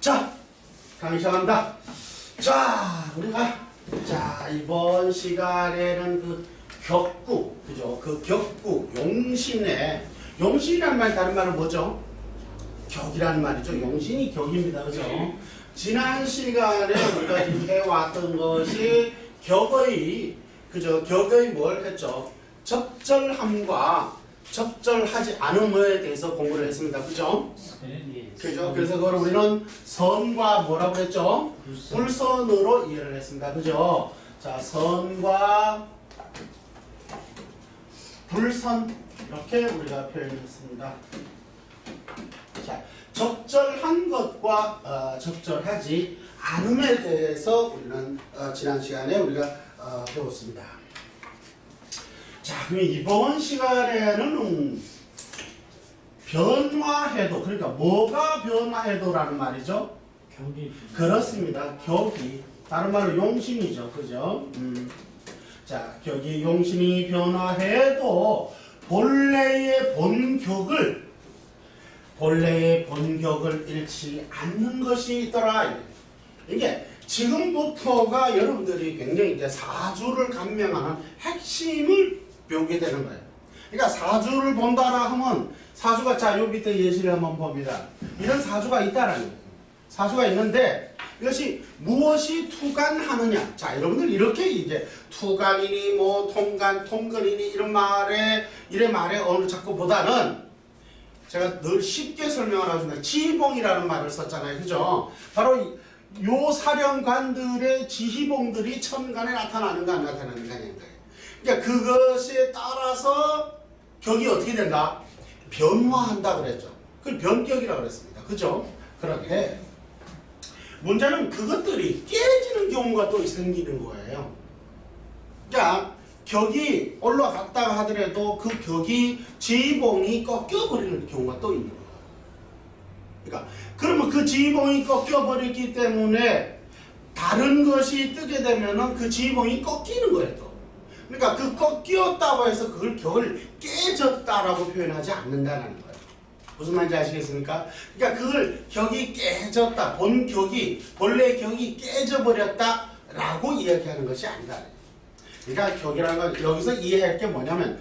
자, 강의 시작합니다. 자, 우리가 이번 시간에는 그 격구, 그죠? 그 격구, 용신이란 말 다른 말은 뭐죠? 격이라는 말이죠. 용신이 격입니다. 그죠? 지난 시간에 우리가 지금 해왔던 것이 격의, 그죠? 격의 뭘 했죠? 적절함과 적절하지 않음에 대해서 공부를 했습니다. 그죠? 그죠? 그래서 그걸 우리는 선과 뭐라고 했죠? 불선으로 이해를 했습니다. 그죠? 자, 선과 불선 이렇게 우리가 표현했습니다. 자, 적절한 것과 적절하지 않음에 대해서 우리는 지난 시간에 우리가 배웠습니다. 자, 그럼 이번 시간에는 변화해도, 그러니까 뭐가 변화해도라는 말이죠? 경기. 그렇습니다. 격이 다른 말로 용신이죠. 그죠? 자, 격이 용신이 변화해도 본래의 본격을 잃지 않는 것이 있더라. 이게 지금부터가 여러분들이 굉장히 이제 사주를 감명하는 핵심을 배우게 되는 거예요. 그러니까 사주를 본다라 하면 사주가 자, 요 밑에 예시를 한번 봅니다. 이런 사주가 있다라는 거예요. 사주가 있는데 이것이 무엇이 투간하느냐. 자, 여러분들 이렇게 이제 투간이니 뭐 통근이니 이런 말에 어느 자꾸 보다는 제가 늘 쉽게 설명을 하겠습니다. 지휘봉이라는 말을 썼잖아요. 그죠? 바로 요 사령관들의 지휘봉들이 천간에 나타나는가 안 나타나는가 하는 거예요. 그러니까 그것에 따라서 격이 어떻게 된다? 변화한다 그랬죠. 그걸 변격이라고 그랬습니다. 그죠? 그런데 문제는 그것들이 깨지는 경우가 또 생기는 거예요. 그러니까 격이 올라갔다가 하더라도 그 격이 지휘봉이 꺾여버리는 경우가 또 있는 거예요. 그러니까 그러면 그 지휘봉이 꺾여버렸기 때문에 다른 것이 뜨게 되면은 그 지휘봉이 꺾이는 거예요. 또. 그러니까 그 꺾였다고 해서 그걸 격을 깨졌다라고 표현하지 않는다는 거예요. 무슨 말인지 아시겠습니까? 그러니까 그걸 격이 깨졌다, 본래 격이 깨져버렸다라고 이야기하는 것이 아니다. 그러니까 격이라는 건 여기서 이해할 게 뭐냐면,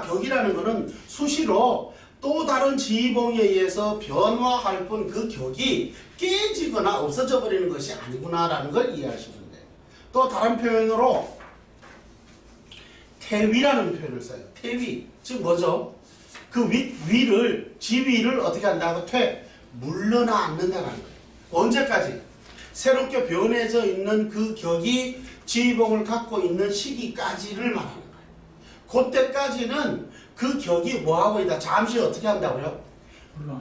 격이라는 거는 수시로 또 다른 지휘봉에 의해서 변화할 뿐 그 격이 깨지거나 없어져 버리는 것이 아니구나라는 걸 이해하시면 돼요. 또 다른 표현으로 태위라는 표현을 써요. 태위, 즉 뭐죠? 그 지위를 어떻게 한다고? 물러나 않는다는 거예요. 언제까지? 새롭게 변해져 있는 그 격이 지휘봉을 갖고 있는 시기까지를 말하는 거예요. 그때까지는 그 격이 뭐하고 있다? 잠시 어떻게 한다고요?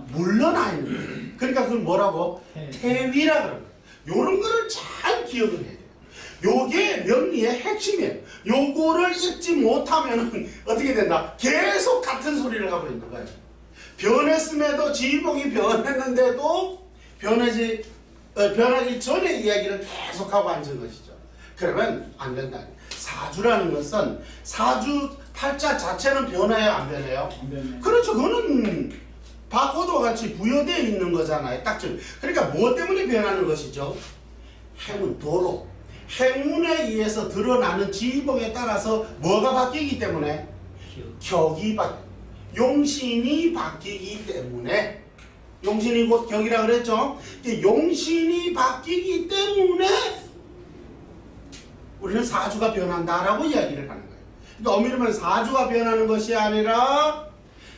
물러나 있는 거예요. 그러니까 그걸 뭐라고? 태위라 그러는 거예요. 요런 거를 잘 기억을 해야 돼요. 요게 명리의 핵심이에요. 요거를 잊지 못하면 어떻게 된다? 계속 같은 소리를 하고 있는 거예요. 변했음에도 지휘봉이 변했는데도 변하기 전에 이야기를 계속하고 앉은 것이죠. 그러면 안 된다. 사주라는 것은 사주 팔자 자체는 변해요, 안 변해요? 안 변해요. 그렇죠. 그거는 바코드와 같이 부여되어 있는 거잖아요. 딱 좀. 그러니까 뭐 때문에 변하는 것이죠? 행운, 도로. 행운에 의해서 드러나는 지휘봉에 따라서 뭐가 바뀌기 때문에? 용신이 바뀌기 때문에, 용신이 곧 격이라고 그랬죠? 용신이 바뀌기 때문에 우리는 사주가 변한다라고 이야기를 하는 거예요. 그러니까 엄밀히 말하면 사주가 변하는 것이 아니라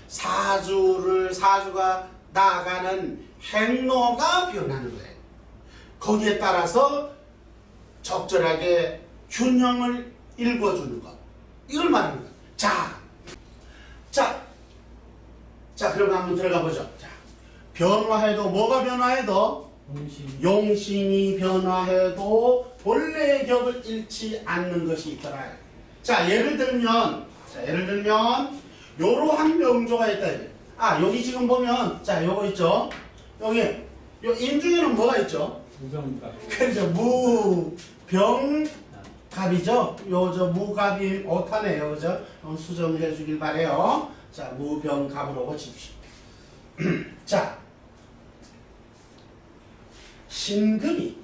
사주가 나아가는 행로가 변하는 거예요. 거기에 따라서 적절하게 균형을 읽어주는 것. 이걸 말하는 거예요. 자, 그럼 한번 들어가 보죠. 자, 변화해도, 뭐가 변화해도? 용신이 변화해도 본래의 격을 잃지 않는 것이 있더라. 자, 예를 들면, 요러한 명조가 있다. 여기 지금 보면, 자, 요거 있죠? 여기, 요 인중에는 뭐가 있죠? 무병갑. 그렇죠. 무병갑이죠. 무갑이 오타네요. 그죠? 수정해 주길 바래요. 자, 무병갑으로 고칩시오. 자, 신금이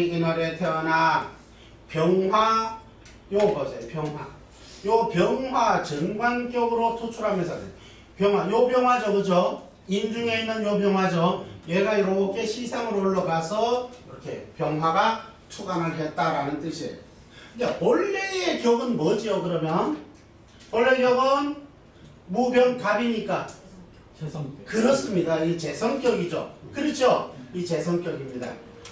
인월에 태어나 병화 요 보세요. 병화 정관격으로 투출하면서 요 병화죠, 그죠? 인중에 있는 요 병화죠. 얘가 이렇게 시상으로 올라가서 이렇게 병화가 투관을 했다라는 뜻이에요. 그러니까 본래의 격은 뭐지요? 그러면 본래 격은 무병갑이니까 재성격. 그렇습니다. 이 재성격이죠. 그렇죠? 이 재성격입니다.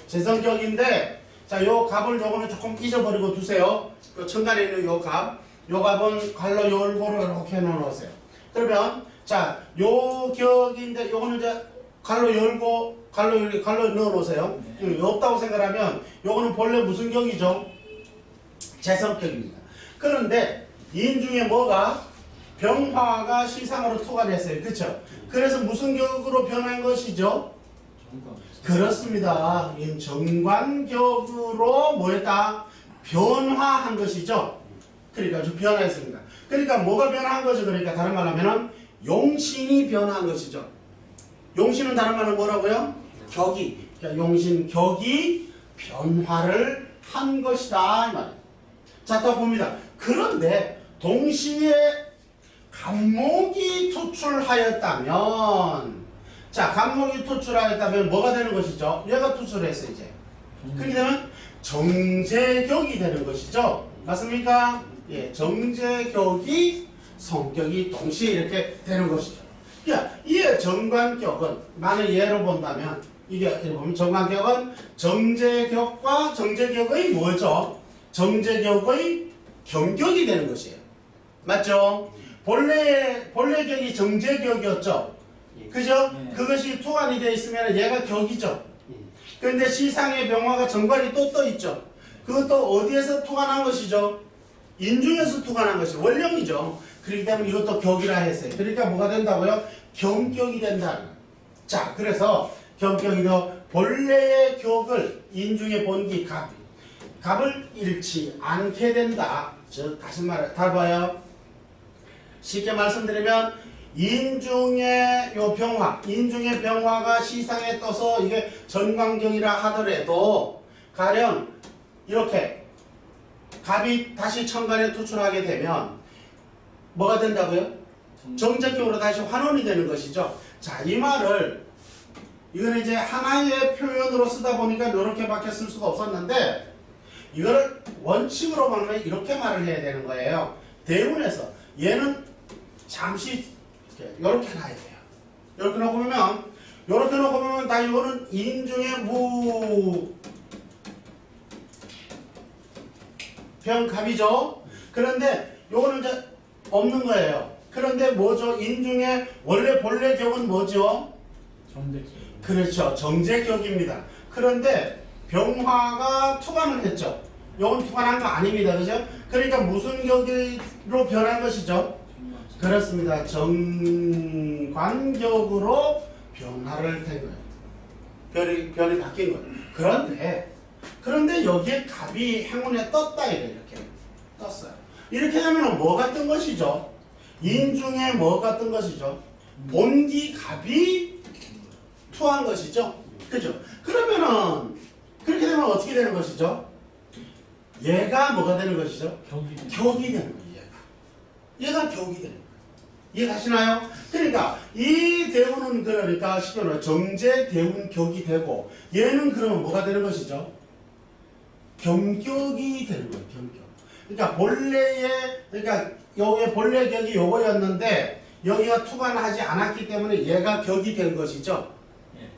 재성격인데 자, 요 갑을 요거는 조금 잊어버리고 두세요. 그 천간에 있는 요 갑. 요 갑은 갈로 열고로 이렇게 해놓으세요. 그러면 자, 요 격인데 요거는 이제 갈로 열고 갈로 넣어놓으세요. 없다고 생각하면 요거는 본래 무슨 격이죠? 재성격입니다. 그런데 인중에 뭐가 병화가 시상으로 투관했어요. 그렇죠? 그래서 무슨 격으로 변한 것이죠? 그렇습니다. 정관격으로 뭐했다? 변화한 것이죠. 그러니까 좀 변화했습니다. 그러니까 뭐가 변화한 거죠? 그러니까 다른 말로 하면은 용신이 변화한 것이죠. 용신은 다른 말로 뭐라고요? 격이. 그러니까 용신 격이 변화를 한 것이다 이 말이에요. 자, 또 봅니다. 그런데 동시에 갑목이 투출하였다면 자, 갑목이 투출하였다면 뭐가 되는 것이죠? 얘가 투출했어 이제. 그렇게 되면 정제격이 되는 것이죠. 맞습니까? 예, 정제격이 성격이 동시에 이렇게 되는 것이죠. 그러니까 이의 정관격은 만약 예로 본다면 이게 이렇게 보면 정관격은 정제격과 정제격의 뭐죠? 정제격의 경격이 되는 것이에요. 맞죠? 본래 격이 정제격이었죠. 그죠? 그것이 투관이 되어 있으면 얘가 격이죠. 그런데 시상의 병화가 정관이 또 떠 있죠. 그것도 어디에서 투관한 것이죠? 인중에서 투관한 것이 원령이죠. 그렇기 때문에 이것도 격이라 했어요. 그러니까 뭐가 된다고요? 경격이 된다. 자, 그래서 경격이도 본래의 격을 인중의 본기 갑을 잃지 않게 된다. 즉 다시 말해 다 봐요. 쉽게 말씀드리면 인중의 요 병화, 인중의 병화가 시상에 떠서 이게 전광경이라 하더라도 가령 이렇게 갑이 다시 천간에 투출하게 되면 뭐가 된다고요? 정제격으로 다시 환원이 되는 것이죠. 자, 이 말을 이거는 이제 하나의 표현으로 쓰다 보니까 이렇게밖에 쓸 수가 없었는데 이거를 원칙으로 보면 이렇게 말을 해야 되는 거예요. 대운에서 얘는 잠시 이렇게 놔야 돼요. 이렇게 놓고 보면 다 이거는 인중의 무병갑이죠. 그런데 요거는 이제 없는 거예요. 그런데 뭐죠? 인중의 원래 본래 격은 뭐죠? 정제격. 그렇죠. 정제격입니다. 그런데 병화가 투관을 했죠. 요건 투관한 거 아닙니다. 그죠? 그러니까 무슨 격으로 변한 것이죠? 그렇습니다. 정관격으로 변화를 된 거예요. 별이 바뀐 거예요. 그런데 여기에 갑이 행운에 떴다 이렇게 떴어요. 이렇게 되면 뭐가 뜬 것이죠? 인중에 뭐가 뜬 것이죠? 본기 갑이 투한 것이죠. 그죠? 그러면은 그렇게 되면 어떻게 되는 것이죠? 얘가 뭐가 되는 것이죠? 격이 되는 거예요. 얘가 격이 되는 거예요. 이해가시나요? 그러니까 이 대운은 그러니까 쉽게 말해 정제 대운 격이 되고 얘는 그러면 뭐가 되는 것이죠? 경격이 되는 거예요. 경격. 그러니까 그러니까 여기에 본래 격이 요거였는데 여기가 투관하지 않았기 때문에 얘가 격이 된 것이죠.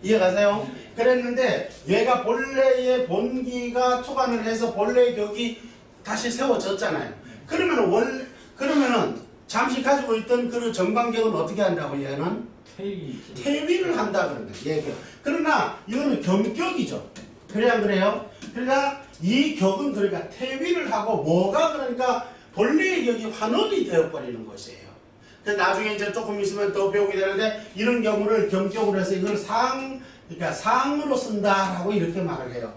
이해가세요? 그랬는데 얘가 본래의 본기가 투관을 해서 본래의 격이 다시 세워졌잖아요. 그러면은 잠시 가지고 있던 그 정관격은 어떻게 한다고 얘는? 퇴위를 한다 그런 거예요. 그러나 이거는 경격이죠. 그래 안 그래요? 그러니까 이 격은 그러니까 퇴위를 하고 뭐가 그러니까 본래의 격이 환원이 되어버리는 것이에요. 그래서 나중에 이제 조금 있으면 더 배우게 되는데 이런 경우를 경격으로 해서 이걸 그러니까 상으로 쓴다라고 이렇게 말을 해요.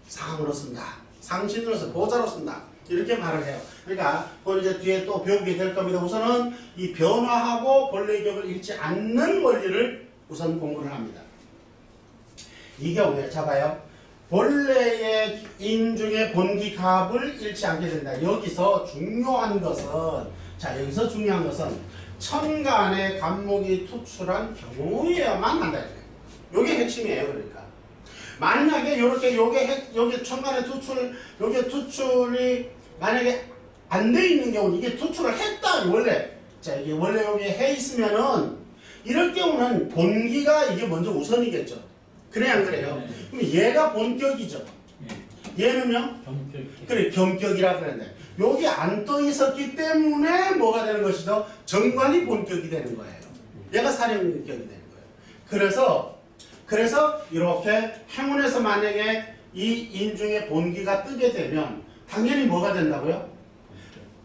상으로 쓴다. 상신으로서 보좌로 쓴다. 이렇게 말을 해요. 그러니까 그걸 이제 뒤에 또 배우게 될 겁니다. 우선은 이 변화하고 본래의 격을 잃지 않는 원리를 우선 공부를 합니다. 이 경우에 잡아요. 본래의 인중의 본기갑을 잃지 않게 된다. 여기서 중요한 것은 여기서 중요한 것은 천간의 갑목이 투출한 경우에야만 한다. 요게 핵심이에요. 그러니까 만약에 요게 천간의 요게 투출이 만약에 안 돼 있는 경우는 이게 투출을 했다. 원래 이게 원래 여기 해 있으면은 이럴 경우는 본기가 이게 먼저 우선이겠죠. 그래 안 그래요? 네. 그럼 얘가 본격이죠. 얘는요? 경격. 그래 경격이라 그랬네. 여기 안 떠 있었기 때문에 뭐가 되는 것이죠? 정관이 본격이 되는 거예요. 얘가 사령격이 되는 거예요. 그래서 이렇게 행운에서 만약에 이 인중의 본기가 뜨게 되면 당연히 뭐가 된다고요?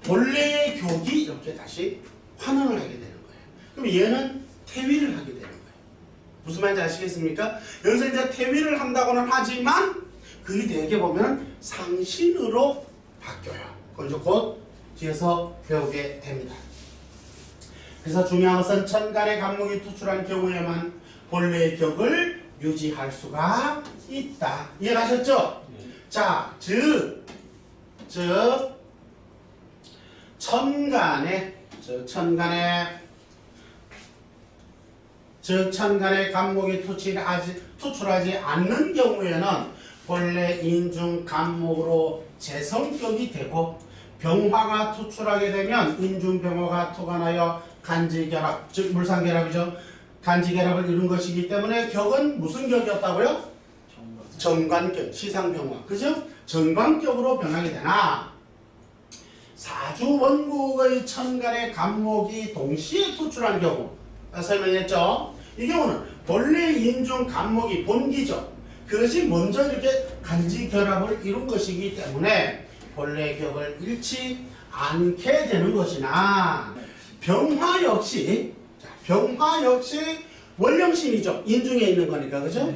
본래의 격이 이렇게 다시 환원을 하게 되는 거예요. 그럼 얘는 퇴위를 하게 되는 거예요. 무슨 말인지 아시겠습니까? 여기서 이제 퇴위를 한다고는 하지만 그게 되게 보면 상신으로 바뀌어요. 그걸 이제 곧 뒤에서 배우게 됩니다. 그래서 중요한 것은 천간의 갑목이 투출한 경우에만 본래의 격을 유지할 수가 있다. 이해가셨죠? 자, 즉 천간의 갑목이 투출하지 않는 경우에는 본래 인중 갑목으로 재성격이 되고 병화가 투출하게 되면 인중병화가 토관하여 간지결합, 즉 물상결합이죠. 간지결합을 이룬 것이기 때문에 격은 무슨 격이었다고요? 정관격, 시상병화. 그죠? 정관격으로 변하게 되나 사주 원국의 천간의 갑목이 동시에 투출한 경우 설명했죠? 이 경우는 본래 인중 갑목이 본기죠. 그것이 먼저 이렇게 간지결합을 이룬 것이기 때문에 본래 격을 잃지 않게 되는 것이나 병화 역시 원령신이죠. 인중에 있는 거니까 그죠?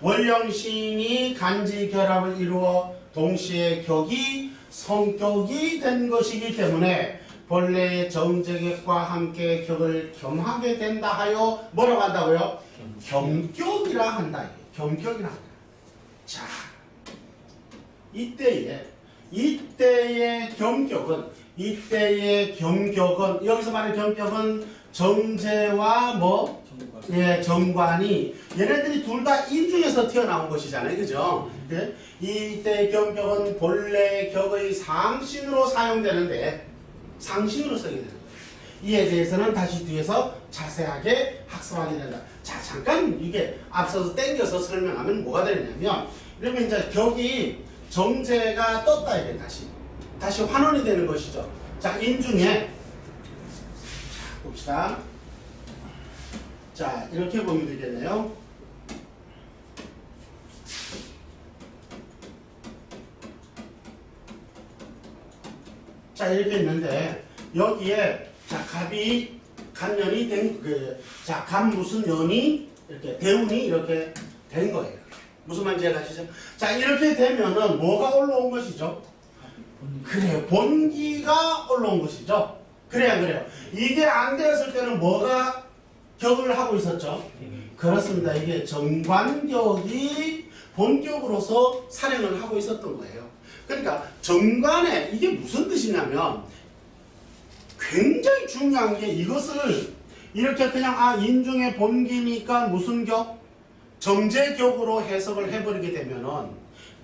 원령신이 간지결합을 이루어 동시에 격이 성격이 된 것이기 때문에 본래의 정제격과 함께 격을 겸하게 된다 하여 뭐라고 한다고요? 겸격이라 한다. 겸격이라 한다. 자, 이때의 겸격은 여기서 말하는 겸격은 정제와 정관이 얘네들이 둘 다 인중에서 튀어나온 것이잖아요. 그죠? 이때의 겸격은 본래 격의 상신으로 사용되는데 상신으로 쓰게 되는 거예요. 이에 대해서는 다시 뒤에서 자세하게 학습하게 된다. 자, 잠깐 이게 앞서서 땡겨서 설명하면 뭐가 되냐면 이러면 이제 격이 정제가 떴다 이게 다시 환원이 되는 것이죠. 자, 인중에 봅시다. 자, 이렇게 보면 되겠네요. 자, 이렇게 있는데 여기에 자, 간년이 된 갑 무슨 년이 이렇게 대운이 이렇게 된 거예요. 무슨 말인지 이해가시죠? 자, 이렇게 되면은 뭐가 올라온 것이죠? 그래요. 본기가 올라온 것이죠. 그래요. 이게 안 되었을 때는 뭐가 격을 하고 있었죠? 그렇습니다. 이게 정관격이 본격으로서 살행을 하고 있었던 거예요. 그러니까 정관에 이게 무슨 뜻이냐면 굉장히 중요한 게 이것을 이렇게 그냥 인중의 본기니까 무슨 격? 정제격으로 해석을 해버리게 되면은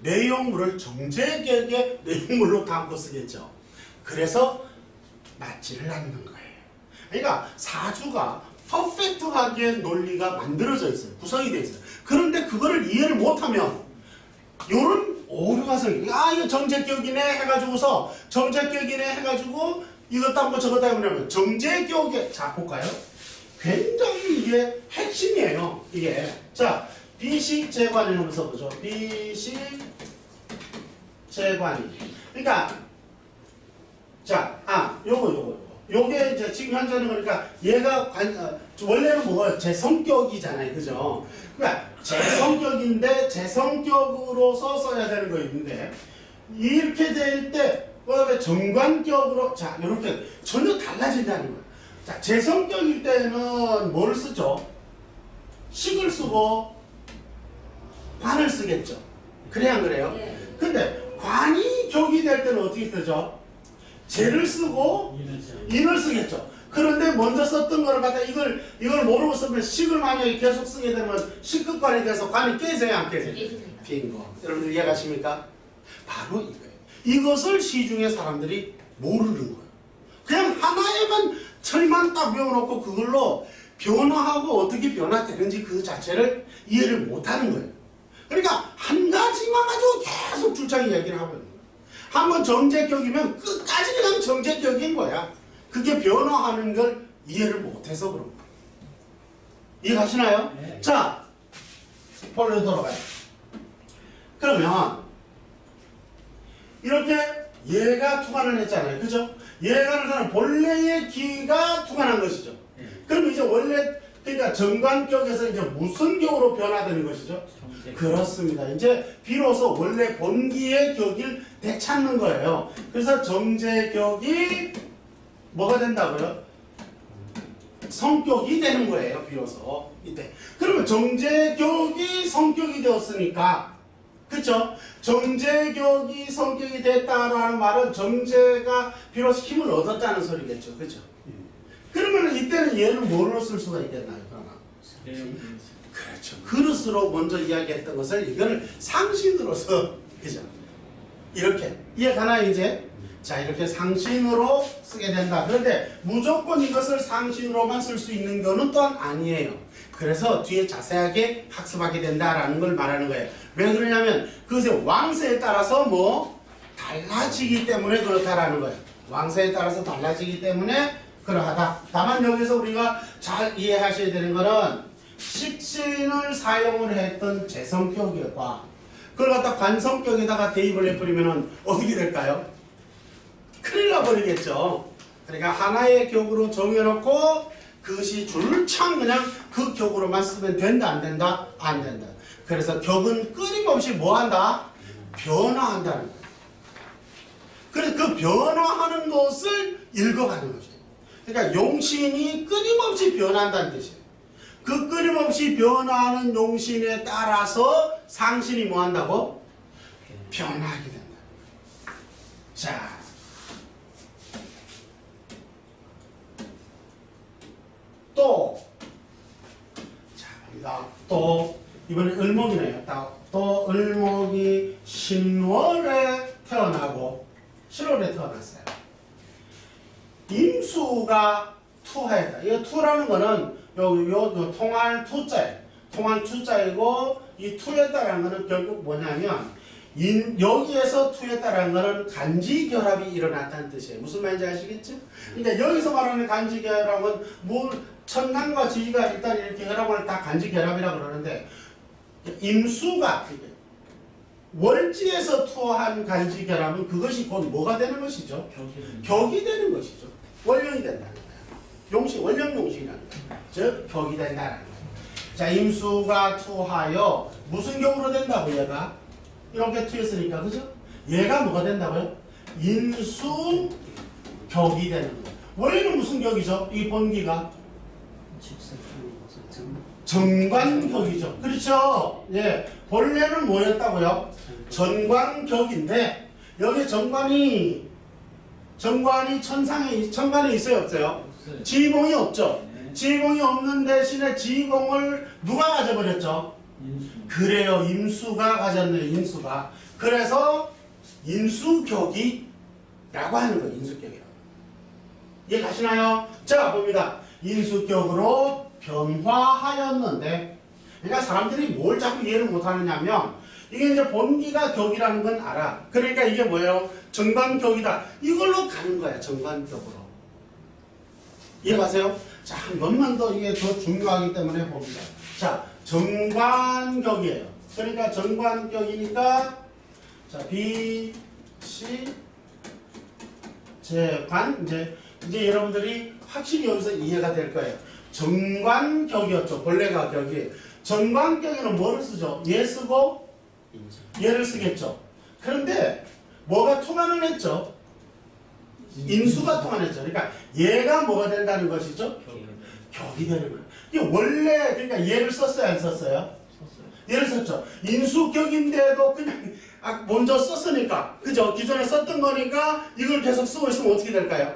내용물을 정제격의 내용물로 담고 쓰겠죠. 그래서 맞지를 않는 거예요. 그러니까 사주가 퍼펙트하게 논리가 만들어져 있어요. 구성이 되어 있어요. 그런데 그거를 이해를 못하면 요런 오류가 생겨요. 이거 정제격이네 해가지고서 이것 담고 저것 담으려면 정제격에 자 볼까요? 굉장히 이게 핵심이에요. 이게 자 비식재관이 한번 써보죠. 비식재관이 그러니까 자 요게 이제 지금 현재는 그러니까 얘가 원래는 뭐 재성격이잖아요. 그죠? 그러니까 재성격인데 재성격으로서 써야 되는 거 있는데 이렇게 될 때 그다음에 정관격으로 자 이렇게 전혀 달라진다는 거예요. 자 재성격일 때는 뭘 쓰죠? 식을 쓰고 관을 쓰겠죠. 그래 안 그래요? 네. 근데 관이 격이 될 때는 어떻게 쓰죠? 재를 쓰고 인을 쓰겠죠. 그런데 먼저 썼던 거를 갖다 이걸 모르고 쓰면 식을 만약에 계속 쓰게 되면 식극관이 돼서 관이 깨져요, 안 깨져요? 깨집니다. 빈거. 여러분들 이해가십니까? 바로 이거예요. 이것을 시중에 사람들이 모르는 거예요. 그냥 하나에만 철만 딱 외워놓고 그걸로 변화하고 어떻게 변화되는지 그 자체를 이해를 못하는 거예요. 그러니까 한 가지만 가지고 계속 줄창 이야기를 하고 있는 거예요. 한번 정제격이면 끝까지 그냥 정제격인 거야. 그게 변화하는 걸 이해를 못해서 그런 거예요. 이해가시나요? 네. 자, 본론으로 돌아가요. 그러면 이렇게 얘가 투관을 했잖아요. 그죠? 얘가 하는 본래의 기가 투관한 것이죠. 그럼 이제 원래 그러니까 정관격에서 이제 무슨 격으로 변화되는 것이죠? 그렇습니다. 이제 비로소 원래 본기의 격을 되찾는 거예요. 그래서 정제격이 뭐가 된다고요? 성격이 되는 거예요. 비로소 이때. 그러면 정제격이 성격이 되었으니까, 그쵸? 정제격이 성격이 됐다라는 말은 정제가 비로소 힘을 얻었다는 소리겠죠. 그쵸? 그러면 이때는 얘를 뭐로 쓸 수가 있겠나요? 그렇죠. 그릇으로 먼저 이야기했던 것을 이거를 상신으로서, 그죠? 이렇게 이해가나요 이제? 자, 이렇게 상신으로 쓰게 된다. 그런데 무조건 이것을 상신으로만 쓸 수 있는 거는 또한 아니에요. 그래서 뒤에 자세하게 학습하게 된다라는 걸 말하는 거예요. 왜 그러냐면 그것의 왕세에 따라서 뭐 달라지기 때문에 그렇다라는 거예요. 왕세에 따라서 달라지기 때문에 그러하다. 다만 여기서 우리가 잘 이해하셔야 되는 거는 식신을 사용을 했던 재성격과 그걸 갖다 관성격에다가 대입을 해버리면 어떻게 될까요? 큰일 나버리겠죠. 그러니까 하나의 격으로 정해놓고 그것이 줄창 그냥 그 격으로만 쓰면 된다 안 된다? 안 된다. 그래서 격은 끊임없이 뭐한다? 변화한다는 거예요. 그래서 그 변화하는 것을 읽어가는 거죠. 그러니까 용신이 끊임없이 변한다는 뜻이에요. 그 끊임없이 변화하는 용신에 따라서 상신이 뭐한다고? 변하게 된다. 자, 또, 자, 봅니다. 또, 이번에 을목이네요. 또 을목이 신월에 태어나고, 7월에 태어났어요. 임수가 투하였다. 이 투라는 거는 요 통할 투자예요. 통할 투자이고, 이 투였다라는 거는 결국 뭐냐면, 여기에서 투였다라는 거는 간지결합이 일어났다는 뜻이에요. 무슨 말인지 아시겠죠? 그러니까 여기서 말하는 간지결합은 천간과 지지가 일단 이렇게 결합을 다 간지결합이라고 그러는데, 임수가 월지에서 투한 간지결합은 그것이 곧 뭐가 되는 것이죠? 격이 되는 것이죠. 월령이 된다는 거예요. 용신, 월령용신이라는 거예요. 즉 격이 된다는 거예요. 자, 임수가 투하여 무슨 격으로 된다고 얘가? 이렇게 투였으니까, 그죠? 얘가 뭐가 된다고요? 인수격이 되는 거예요. 원래는 무슨 격이죠? 이 본기가? 정관격이죠. 그렇죠? 예. 본래는 뭐였다고요? 전관격인데, 여기 정관이 천간에 있어요, 없어요? 지봉이 없죠? 지봉이 없는 대신에 지봉을 누가 가져버렸죠? 그래요. 임수가 가졌네요. 임수가. 그래서 인수격이라고 하는 거예요. 인수격이라고. 이해 가시나요? 자, 봅니다. 인수격으로 변화하였는데, 그러니까 사람들이 뭘 자꾸 이해를 못하느냐면, 이게 이제 본기가 격이라는 건 알아. 그러니까 이게 뭐예요? 정관격이다. 이걸로 가는 거야. 정관격으로. 이해가세요? 자, 한 번만 더 이게 더 중요하기 때문에 봅니다. 자, 정관격이에요. 그러니까 정관격이니까 자, 비, 시, 제, 관 이제 여러분들이 확실히 여기서 이해가 될 거예요. 정관격이었죠. 본래가 격이. 정관격에는 뭐를 쓰죠? 얘 쓰고 얘를 쓰겠죠. 그런데 뭐가 투관을 했죠? 인수가 통하죠. 그러니까 얘가 뭐가 된다는 것이죠? 격이 되는 거예요. 이게 원래 그러니까 얘를 썼어요, 안 썼어요? 얘를 썼죠. 인수격인데도 그냥 먼저 썼으니까, 그죠? 기존에 썼던 거니까 이걸 계속 쓰고 있으면 어떻게 될까요?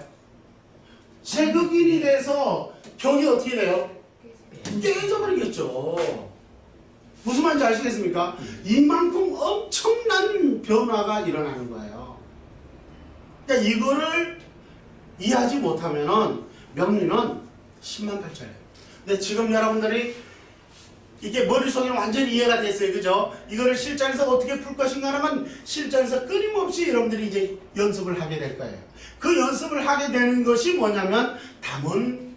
제극인이 돼서 격이 어떻게 돼요? 깨져버리겠죠. 무슨 말인지 아시겠습니까? 이만큼 엄청난 변화가 일어나는 거예요. 그러니까 이거를 이해하지 못하면은 명리는 10만8천이에요. 근데 지금 여러분들이 이게 머릿속에 완전히 이해가 됐어요. 그죠? 이거를 실전에서 어떻게 풀 것인가 하면 실전에서 끊임없이 여러분들이 이제 연습을 하게 될 거예요. 그 연습을 하게 되는 것이 뭐냐면 담은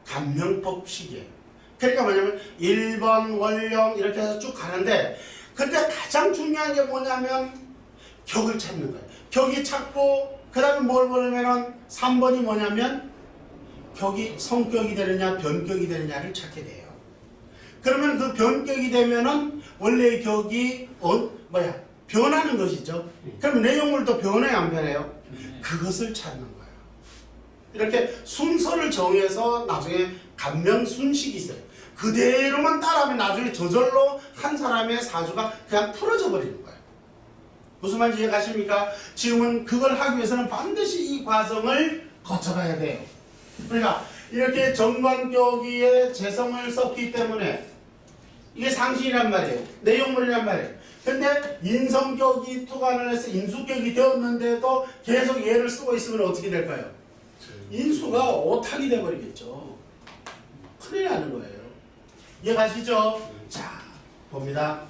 감명법식이에요. 그러니까 뭐냐면 1번, 원령 이렇게 해서 쭉 가는데 근데 가장 중요한 게 뭐냐면 격을 찾는 거예요. 격이 찾고 그 다음에 뭘 보냐면 3번이 뭐냐면 격이 성격이 되느냐 변격이 되느냐를 찾게 돼요. 그러면 그 변격이 되면은 원래의 격이 변하는 것이죠. 그러면 내용물도 변해요, 안 변해요? 그것을 찾는 거예요. 이렇게 순서를 정해서 나중에 감명순식이 있어요. 그대로만 따라하면 나중에 저절로 한 사람의 사주가 그냥 풀어져 버리는 거예요. 무슨 말인지 이해가십니까? 지금은 그걸 하기 위해서는 반드시 이 과정을 거쳐가야 돼요. 그러니까 이렇게 정관격의의 재성을 썼기 때문에 이게 상신이란 말이에요. 내용물이란 말이에요. 근데 인성격이 투관을 해서 인수격이 되었는데도 계속 얘를 쓰고 있으면 어떻게 될까요? 인수가 오탁이 돼버리겠죠. 큰일 나는 거예요. 이해가시죠? 자, 봅니다.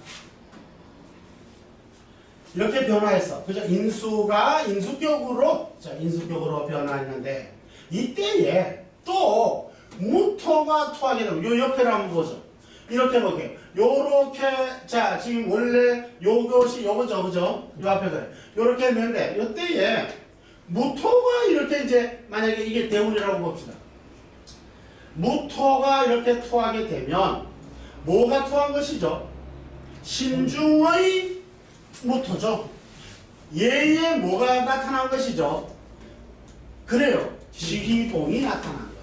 이렇게 변화했어. 그죠? 인수가 인수격으로, 자, 인수격으로 변화했는데, 이때에 또 무토가 토하게 되면, 요 옆에를 한번 보죠. 이렇게 볼게요. 요렇게, 자, 지금 원래 요것이 요거죠, 그죠? 요 앞에 그래. 요렇게 했는데, 요때에 무토가 이렇게 이제, 만약에 이게 대운이라고 봅시다. 무토가 이렇게 토하게 되면, 뭐가 토한 것이죠? 신중의 무토죠. 얘의 뭐가 나타난 것이죠? 그래요. 지휘봉이 나타난 거예요.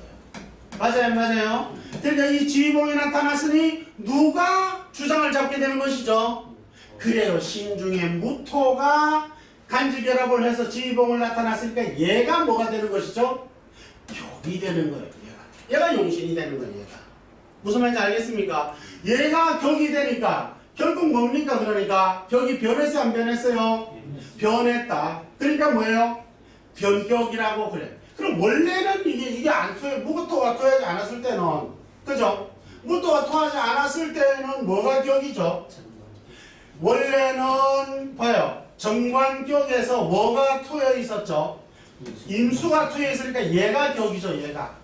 맞아요, 맞아요. 그러니까 이 지휘봉이 나타났으니 누가 주장을 잡게 되는 것이죠? 그래요. 신중의 무토가 간지결합을 해서 지휘봉을 나타났으니까 얘가 뭐가 되는 것이죠? 격이 되는 거예요. 얘가 용신이 되는 거예요. 얘가. 무슨 말인지 알겠습니까? 얘가 격이 되니까 결국 뭡니까? 그러니까 격이 변했어요, 안 변했어요? 변했다. 그러니까 뭐예요? 변격이라고 그래. 그럼 원래는 이게 안 토해, 무토가 토하지 않았을 때는, 그죠? 무토가 토하지 않았을 때는 뭐가 격이죠? 원래는 봐요. 정관격에서 뭐가 토해 있었죠? 임수가 토해 있으니까 얘가 격이죠, 얘가.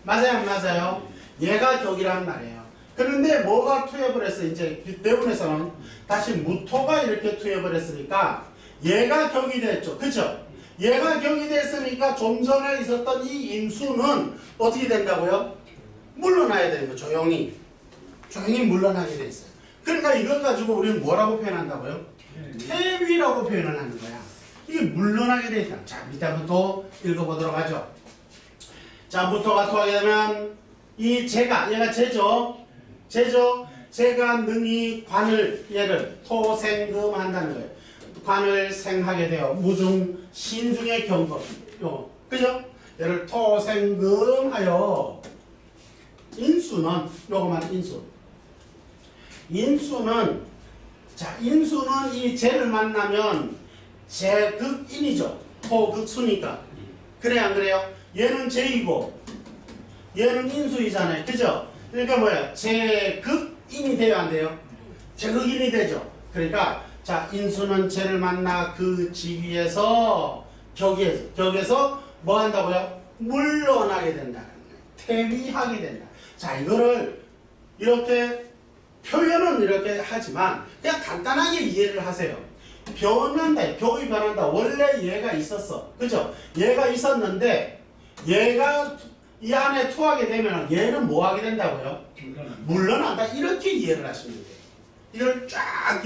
맞아요, 안 맞아요? 얘가 격이란 말이에요. 그런데 뭐가 투여버렸어? 이제 대운에서는 다시 무토가 이렇게 투여버렸으니까 얘가 격이 됐죠. 그죠? 얘가 격이 됐으니까 좀 전에 있었던 이 임수는 어떻게 된다고요? 물러나야 되는 거예요. 조용히. 조용히 물러나게 돼 있어요. 그러니까 이걸 가지고 우리는 뭐라고 표현한다고요? 태위라고 표현을 하는 거야. 이게 물러나게 돼 있다. 자, 밑에 한번 또 읽어보도록 하죠. 자, 무토가 토하게 되면 이 재가, 얘가 재죠? 재죠? 재가 능히 관을, 얘를 토생금 한다는 거예요. 관을 생하게 되어 무중 신중의 경거. 요거. 그죠? 얘를 토생금 하여 인수는, 요거만 인수. 인수는, 자, 인수는 이 재를 만나면 재극인이죠. 토극수니까. 그래, 안 그래요? 얘는 재이고, 얘는 인수이잖아요. 그죠? 그러니까 뭐야? 재극인이 돼요, 안 돼요? 재극인이 되죠. 그러니까 자, 인수는 재를 만나 그 지위에서 격에서 뭐 한다고요? 물러나게 된다는 거예요. 퇴위하게 된다. 자, 이거를 이렇게 표현은 이렇게 하지만 그냥 간단하게 이해를 하세요. 변한다, 격이 변한다. 원래 얘가 있었어. 그죠? 얘가 있었는데 얘가 이 안에 투하게 되면 얘는 뭐 하게 된다고요? 물러난다. 이렇게 이해를 하시면 돼요. 이걸 쫙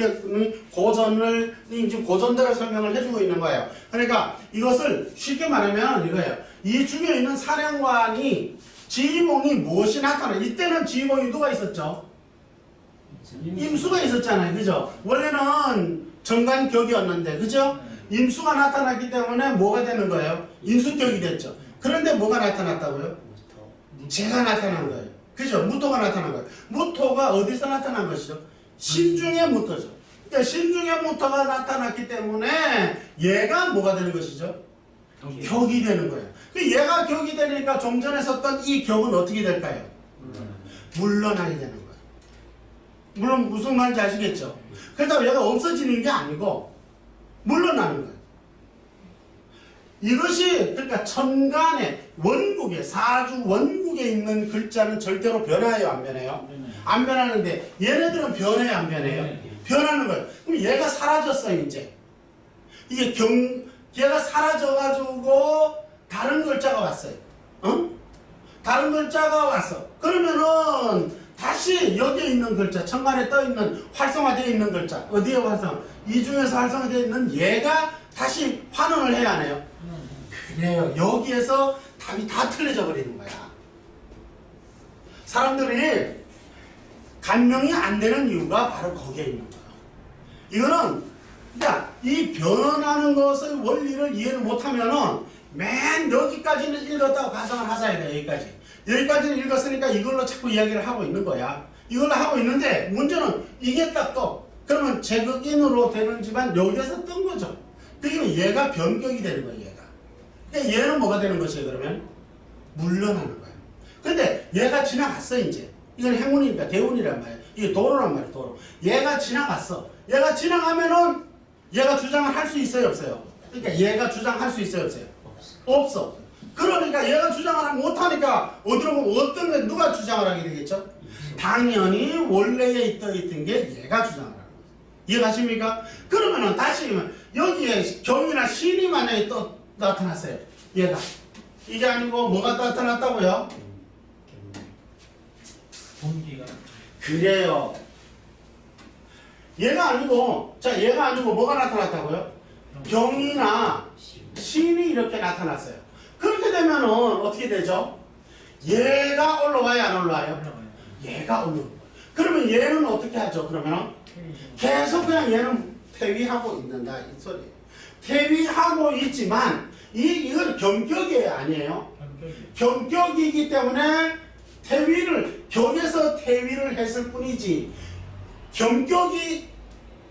고전을 지금 고전대로 설명을 해주고 있는 거예요. 그러니까 이것을 쉽게 말하면 이거예요. 이 중에 있는 사령관이 지휘봉이 무엇이 나타나? 이때는 지휘봉이 누가 있었죠? 임수가 있었잖아요. 그죠? 원래는 정관격이었는데, 그죠? 임수가 나타났기 때문에 뭐가 되는 거예요? 인수격이 됐죠. 그런데 뭐가 나타났다고요? 재가 나타난 거예요. 그죠? 무토가 나타난 거예요. 무토가 어디서 나타난 것이죠? 신중의 무토죠. 그러니까 신중의 무토가 나타났기 때문에 얘가 뭐가 되는 것이죠? 격이 되는 거예요. 그 얘가 격이 되니까 좀 전에 썼던 이 격은 어떻게 될까요? 물러나게 되는 거예요. 물론 무슨 말인지 아시겠죠? 그렇다고 얘가 없어지는 게 아니고 물러나는 거예요. 이것이 그러니까 천간의 원국에 사주 원국에 있는 글자는 절대로 변해요, 안 변해요? 안 변하는데 얘네들은 변해요, 안 변해요? 변하는 거예요. 그럼 얘가 사라졌어요, 이제. 이게 얘가 사라져가지고 다른 글자가 왔어요. 어? 다른 글자가 왔어. 그러면은 다시 여기에 있는 글자, 천간에 떠있는 활성화되어 있는 글자, 어디에 활성화? 이 중에서 활성화되어 있는 얘가 다시 환원을 해야 하네요. 그래요. 여기에서 답이 다 틀려져 버리는 거야. 사람들이 간명이 안 되는 이유가 바로 거기에 있는 거야. 이거는 그러니까 이 변하는 것의 원리를 이해를 못하면은 맨 여기까지는 읽었다고 가정을 하셔야 돼. 여기까지는 읽었으니까 이걸로 자꾸 이야기를 하고 있는 거야. 이걸로 하고 있는데 문제는 이게 딱 떠. 그러면 제극인으로 되는지만 여기에서 뜬 거죠. 그러면 얘가 변격이 되는 거야. 얘가. 그러니까 얘는 뭐가 되는 것이에요. 그러면 물러나는 거야. 근데 얘가 지나갔어 이제. 이건 행운이니까 대운이란 말이야. 이게 도로란 말이야. 도로. 얘가 지나갔어. 얘가 지나가면은 얘가 주장을 할 수 있어요, 없어요? 그러니까 얘가 주장할 수 있어요, 없어요? 없어. 그러니까 얘가 주장을 못하니까 어디로 보면 어떤 게 누가 주장을 하게 되겠죠? 당연히 원래에 있던 게 얘가 주장을 하는 거예요. 이해가십니까? 그러면은 다시 여기에 경이나 신이 만약에 또 나타났어요. 얘가. 이게 아니고 뭐가 나타났다고요? 동기가 그래요. 얘가 아니고, 자, 얘가 아니고 뭐가 나타났다고요? 병이나 신이 이렇게 나타났어요. 그렇게 되면은 어떻게 되죠? 얘가 올라와요, 안 올라와요? 얘가 올라와요. 그러면 얘는 어떻게 하죠? 그러면은 계속 그냥 얘는 퇴위하고 있는다 이 소리예요. 퇴위하고 있지만 이건 경격이에요, 아니에요? 경격이기 때문에 격에서 퇴위를 했을 뿐이지 경격이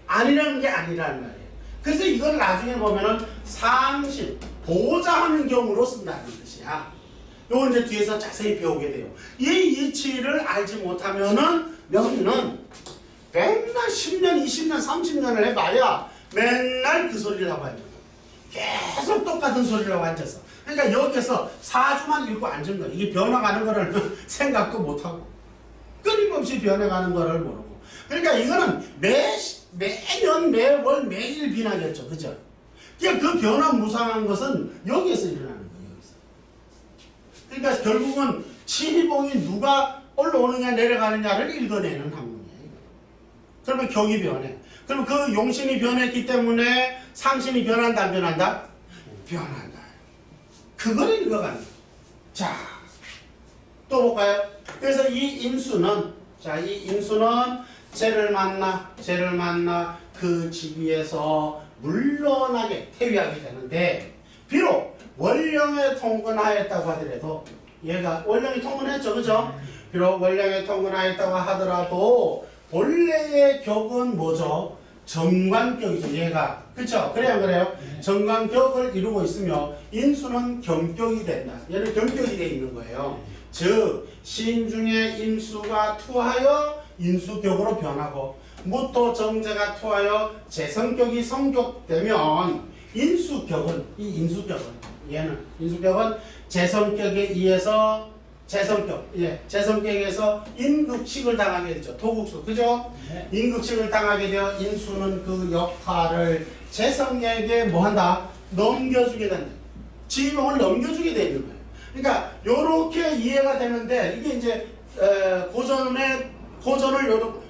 아니라는 게 아니라는 말이에요. 그래서 이걸 나중에 보면은 상실, 보호자하는 경우로 쓴다는 뜻이야. 이건 이제 뒤에서 자세히 배우게 돼요. 이 이치를 알지 못하면은 명리는 맨날 10년, 20년, 30년을 해봐야 맨날 그 소리를 하고 앉는 거야. 계속 똑같은 소리를 하고 앉아서. 그러니까 여기서 4주만 읽고 앉은 거야. 이게 변화가는 거를 생각도 못하고 끊임없이 변해가는 거를 모르고. 그러니까 이거는 매년, 매월, 매일 변하겠죠. 그죠? 그러니까 그 변화무쌍한 것은 여기에서 일어나는 거예요. 여기서. 그러니까 결국은 지휘봉이 누가 올라오느냐 내려가느냐를 읽어내는 학문이에요. 그러면 격이 변해. 그럼 그 용신이 변했기 때문에 상신이 변한다 안 변한다? 변한다. 그거를 읽어가는 거예요. 자, 또 볼까요? 그래서 이 인수는 쟤를 만나 그 지위에서 물러나게 퇴위하게 되는데 비록 원령에 통근하였다고 하더라도 얘가 원령이 통근했죠, 그죠? 비록 원령에 통근하였다고 하더라도 본래의 격은 뭐죠? 정관격이죠, 얘가. 그쵸? 그래요, 그래요? 정관격을 이루고 있으며 인수는 겸격이 된다. 얘는 겸격이 되어 있는 거예요. 즉 신중의 임수가 투하여 인수격으로 변하고 무토 정제가 투하여 재성격이 성격되면 인수격은 얘는 인수격은 재성격에 의해서 재성격에서 인극식을 당하게 되죠. 토국수, 그죠? 네. 인극식을 당하게 되어 인수는 그 역할을 재성에게 뭐한다? 넘겨주게 된다. 지휘봉을 넘겨주게 되는 거예요. 그러니까 요렇게 이해가 되는데 이게 이제 고전을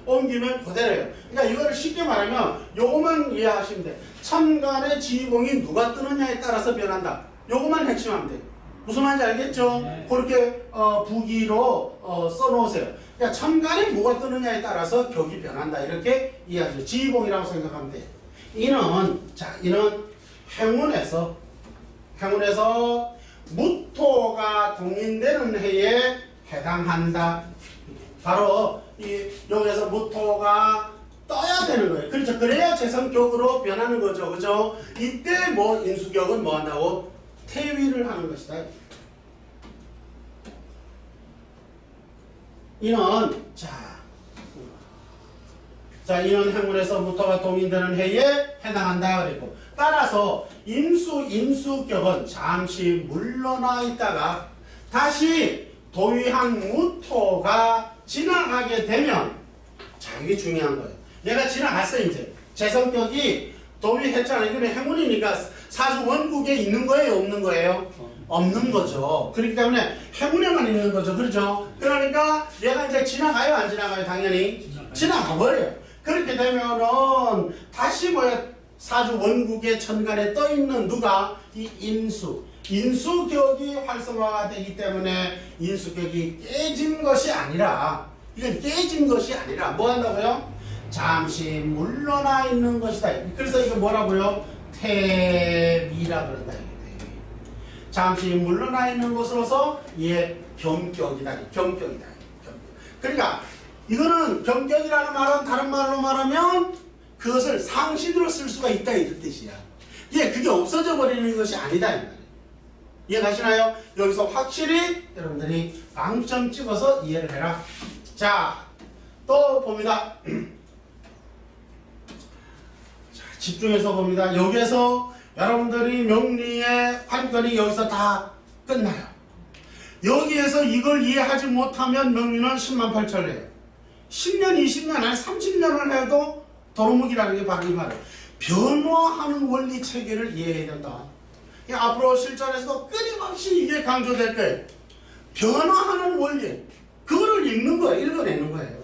옮기면 그대로예요. 그러니까 이거를 쉽게 말하면 요것만 이해하시면 돼. 천간의 지봉이 누가 뜨느냐에 따라서 변한다. 요것만 핵심하면 돼. 무슨 말인지 알겠죠? 네. 그렇게 부기로 써놓으세요. 그러니까 천간에 뭐가 뜨느냐에 따라서 격이 변한다. 이렇게 이해하죠. 지봉이라고 생각하면 돼. 이는 행운에서 무토가 동인되는 해에 해당한다. 바로 여기서 무토가 떠야 되는 거예요. 그렇죠. 그래야 재성격으로 변하는 거죠. 그죠? 이때 뭐 인수격은 뭐 한다고? 태위를 하는 것이다. 이는 이는 행운에서 무토가 동인되는 해에 해당한다 그랬고, 따라서 인수격은 잠시 물러나 있다가 다시 도위한 무토가 지나가게 되면, 자, 이게 중요한 거예요. 얘가 지나갔어. 이제 재성격이 도위했잖아요. 이거는 행운이니까 사주 원국에 있는 거예요, 없는 거예요? 없는 거죠. 그렇기 때문에 행운에만 있는 거죠. 그렇죠? 그러니까 얘가 이제 지나가요, 안 지나가요? 당연히 지나가 버려요. 그렇게 되면은 다시 사주 원국의 천간에 떠 있는 누가? 이 인수격이 활성화가 되기 때문에 인수격이 깨진 것이 아니라, 이건 깨진 것이 아니라 뭐 한다고요? 잠시 물러나 있는 것이다. 그래서 이거 뭐라고요? 태미라 그런다. 잠시 물러나 있는 것으로서 얘 경격이다. 경격이다. 그러니까 이거는 경격이라는 말은 다른 말로 말하면 그것을 상신으로 쓸 수가 있다 이런 뜻이야. 그게 없어져 버리는 것이 아니다 이 말이에요. 이해가시나요? 여기서 확실히 여러분들이 방점 찍어서 이해를 해라. 자, 또 봅니다. 자, 집중해서 봅니다. 여기에서 여러분들이 명리의 관건이 여기서 다 끝나요. 여기에서 이걸 이해하지 못하면 명리는 10만 8천이에요. 10년, 20년, 아니 30년을 해도 도루묵이라는 게 바로 이 말이에요. 변화하는 원리 체계를 이해해야 된다. 앞으로 실전에서도 끊임없이 이게 강조될 거예요. 변화하는 원리. 그거를 읽는 거예요. 읽어내는 거예요.